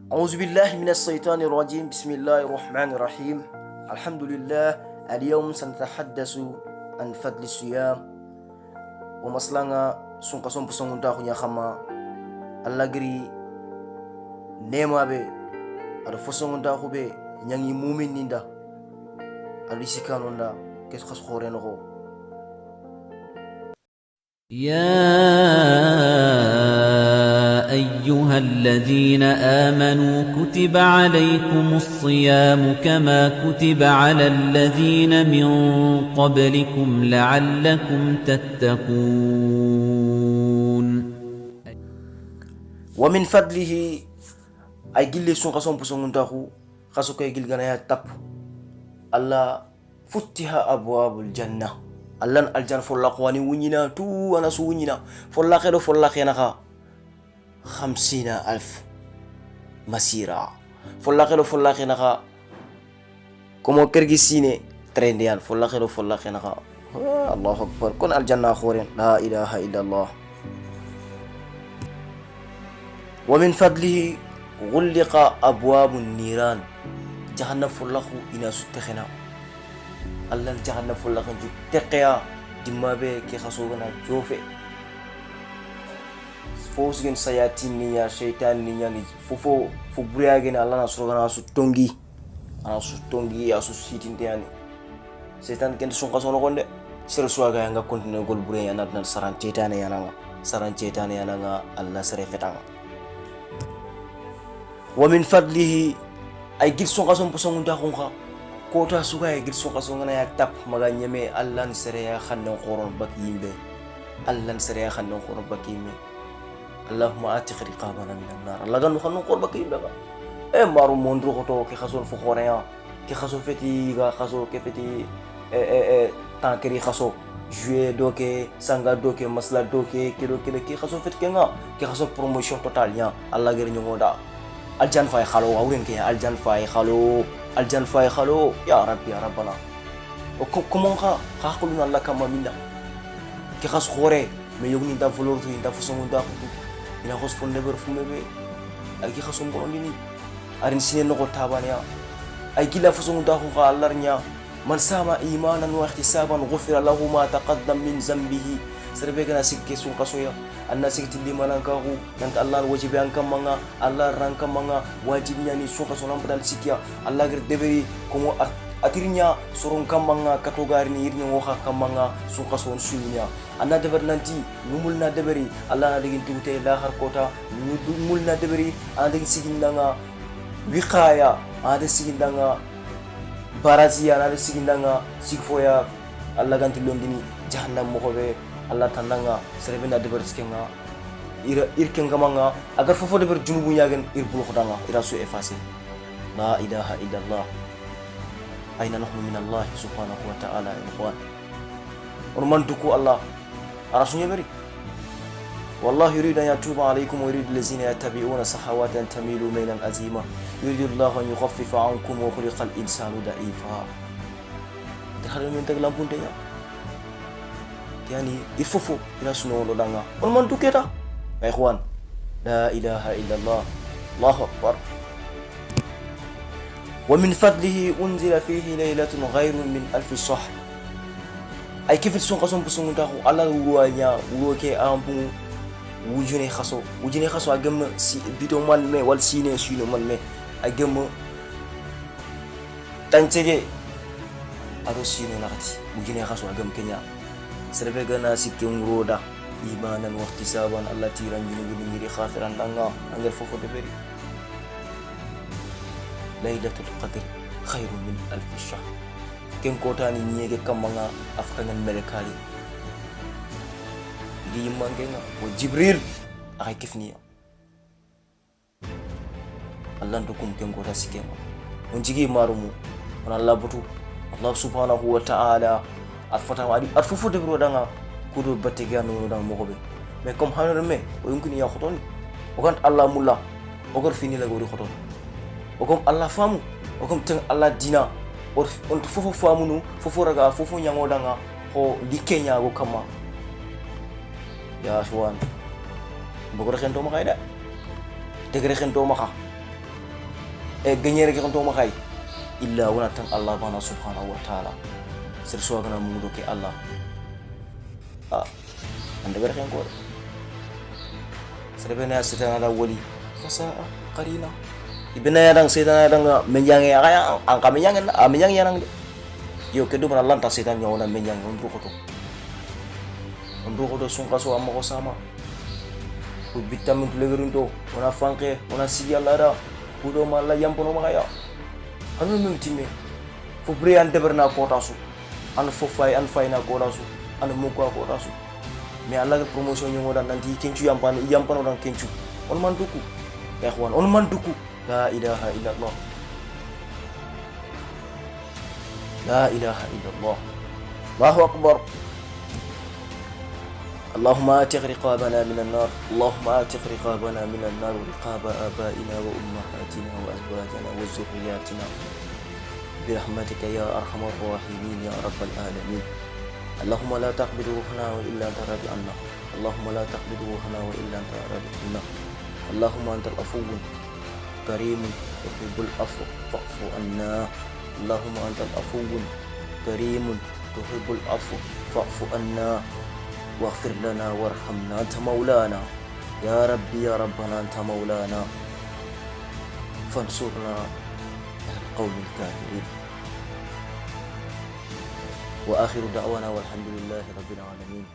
أعوذ بالله من الشيطان الرجيم بسم الله الرحمن الرحيم الحمد لله اليوم سنتحدث عن فضل الصيام ومسلانا سونكا سون بسون تاخو نيا خما الله غري نيما بي ado fosongo nda ko be nyangi mumin ninda adi sikano nda kes khas khore no يا أيها الذين آمنوا كتب عليكم الصيام كما كتب على الذين من قبلكم لعلكم تتقون ومن فضله ay gille sun kason puson tahu kaso kay gilgana ya tap alla futtiha abwabul janna allan aljan folla qwani wunyina tu ana su wunyina folla khena ka 50,000 masira folla khena ka komo kergisine trendian folla khena ka Allahu akbar kon aljanna khoren la ilaha illallah wa min fadlihi غلق أبواب النيران جهنم فلخو إنا ستخنا الله جهنم فلخو جو تقيا دمابه كي خسوغنا جوفه فوسجن سياتين نيا شيطان نيا فوفو فبرياغن الله نسرغنا ستونغي أنا ستونغي أسو سيتين تياني شيطان كن سونغا سونو كونde sersuaga nga continue gol buré yana dan saran cetane yana Allah sere fetanga ومن فضله ay gil son kason pusong nda khonga kota suga ay gil son kason na yak tap maga nyeme Allah sere ya khanno qoron bakimbe Allah sere ya khanno qoron bakimbe Allahumma atiq riqabana min an-nar Allah ganu khanno qor bakimbe e maru mondru khoto ke khason fu khoreya ke khaso feti ga khaso ke feti tankeri khaso jouer doke sanga doke masla doke kilo ke khaso fet kenga ke khaso promotion total nya Allah gere nyongoda aljan fay khalo awren ke aljan fay khalo ya rabbi ya rabbana o comment ka khuluna Allah kama minna ke khas khore me yogni da volor to inda fuso nda ko ina khos fonde ber fumebe ay ki khasum ko ndini arin sine no ko tabanya ay ki la fuso nda ko Allah nya man sama imanan wa ihtisaban ghufira lahu ma taqaddam min zambihi serbe kana sikke sun kasoya anna sikti di mananka ku nant Allah wajibi an kamanga Allah ranka manga wajibnya ni suka sonan padal sikya Allah gir deberi komo atirnya surun kamanga katogari ni irnya woha kamanga suka son sunya anna deber nanti numulna deberi Allah na digin tute la har kota numulna deberi ana digin sigindanga wiqaya ada sigindanga barazia ada sigindanga sigfoya Allah ganti londini jahannam mo be Allah tandanga serebe na deber skenga irkenga manga agar fofo deber junubu nyagen irbul khodanga irasu efase la ilaha illallah aina nahnu min Allah subhanahu wa ta'ala ya ikhwan urman duku Allah arasunya beri والله يريد أن يتوب عليكم ويريد الذين يتبعون الشهوات أن تميلوا ميلا عظيما يريد الله أن يخفف عنكم وخلق الإنسان ضعيفا دخلوا من تغلام بنتيا يعني يفوفو إلى سنو لدانا والمن دوكيتا يا إخوان لا إله إلا الله الله أكبر ومن فضله أنزل فيه ليلة غير من 1000 شهر أي كيف تسون قسم بسون تاخو على وروانيا وروكي أمبو وجوني خاصو أجمع بيتو مال مي والسينة سينو مال مي أجمع تانتجي أرو سينو نغتي وجوني خاصو أجمع كنيا serbe gana sikken roda imanan wa ihtisaban Allah tiran jini ngiri khafiran langa angel fofo de beri lailatul qadr khairun min 1000 shahr ken kota ni nyege kamanga afkangan melekali di mangenga wa jibril ay kifniya Allah ndukum ken kota sikken on jigi marumu on Allah butu Allah subhanahu wa ta'ala atfata wadi atfufu de brodanga kudo batega no dang mogobe mais comme hanor me o yunkini ya khotoni o kan Allah mulla o gor fini la gori khoton o comme Allah famu o comme tan Allah dina on fofo famu no fofo raga fofo nyango danga ko likenya go kama ya shwan bogor khento ma kayda degre khento ma kha ganyere ke konto makai illa wana tan Allah bana subhanahu wa ta'ala sir so gana mu do ke Allah anda ber ken ko sir bena sitana da wali fasa qarina ibna ya dang sitana dang menjang ya kaya ang kami yang nang yo kedu mana lanta setan nyona menjang undu ko to sun kaso amma ko sama ku vitamin legerundo ona fanke ona siyala kudo malla yampono makaya anu min timme fo brian deberna kota su an fo fay an fayna kota su an mukwa kota su mais alla promotion ñu ngodan nanti kencu yampano dan kencu on man duku ya ikhwan on man duku la ilaha illallah la ilaha illallah Allahu akbar اللهم آتق رقابنا من النار اللهم آتق رقابنا من النار ورقاب آبائنا وأمهاتنا وأزواجنا وذرياتنا برحمتك يا أرحم الراحمين يا رب العالمين اللهم لا تقبض روحنا وإلا أنت راضي عنا اللهم لا تقبض روحنا وإلا أنت راضي عنا اللهم أنت العفو كريم تحب العفو فاعف عنا اللهم أنت العفو كريم تحب العفو فاعف عنا واغفر لنا وارحمنا أنت مولانا يا ربي يا ربنا أنت مولانا فانصرنا على القوم الكافرين وآخر دعوانا والحمد لله رب العالمين.